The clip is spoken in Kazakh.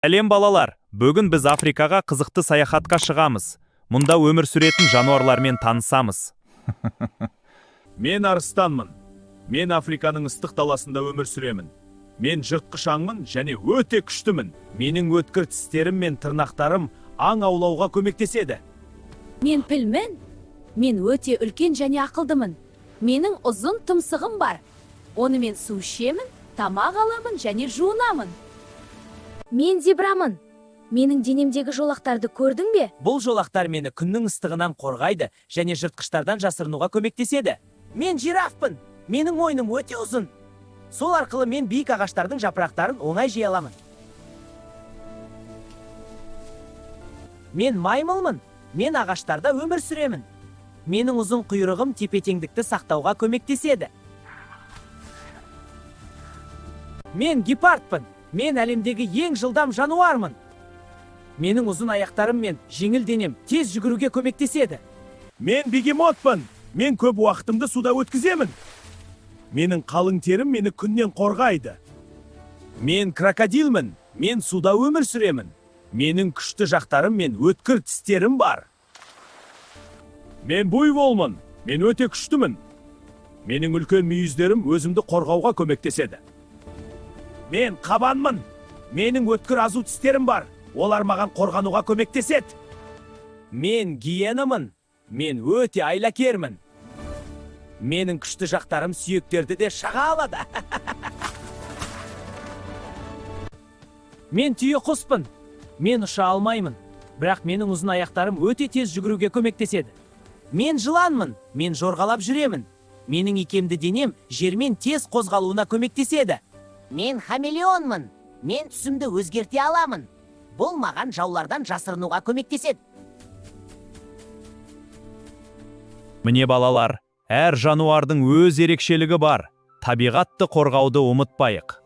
Сәлем балалар, бүгін біз Африкаға қызықты саяхатқа шығамыз. Мұнда өмір сүретін жануарлармен танысамыз. Мен арыстанмын. Мен Африканың ыстық даласында өмір сүремін. Мен жыртқыш аңмын және өте күштімін. Менің өткір тістерім мен тырнақтарым аң аулауға көмектеседі. Мен пілмін. Мен өте үлкен және ақылдымын. Менің ұзын тұмсығым бар. Онымен су ішемін, тамақ аламын және жуынамын. Мен зебрамын. Менің денемдегі жолақтарды көрдің бе? Бұл жолақтар мені күннің ыстығынан қорғайды және жыртқыштардан жасырынуға көмектеседі. Мен жирафпын. Менің мойным өте ұзын. Сол арқылы мен биік ағаштардың жапырақтарын оңай жей аламын. Мен маймылмын. Мен ағаштарда өмір сүремін. Менің ұзын құйрығым тепе-теңдікті сақтауға көмектеседі. Мен гепардпын. Мен әлемдегі ең жылдам жануармын. Менің ұзын аяқтарым мен жеңіл денем тез жүгіруге көмектеседі. Мен бегемотпын. Мен көп уақытымды суда өткіземін. Менің қалың терім мені күннен қорғайды. Мен крокодилмін. Мен суда өмір сүремін. Менің күшті жақтарым мен өткір тістерім бар. Мен буйволмын. Мен өте күштімін. Менің үлкен мүйіздерім өзімді қорғауға көмектеседі. Мен қабанмын. Менің өткір азу тістерім бар. Олар маған қорғануға көмектеседі. Мен гиенамын. Мен өте айлакермін. Менің күшті жақтарым сүйектерді де шаға алады. Мен түйе құспын. Мен ұша алмаймын. Бірақ менің ұзын аяқтарым өте тез жүгіруге көмектеседі. Мен жыланмын. Мен жорғалап жүремін. Менің икемді денем жермен тез қозғалуына көмектеседі. Мен хамелеонмын. Мен түсімді өзгерте аламын. Бұл маған жаулардан жасырынуға көмектеседі. Міне балалар, әр жануардың өз ерекшелігі бар. Табиғатты қорғауды ұмытпайық.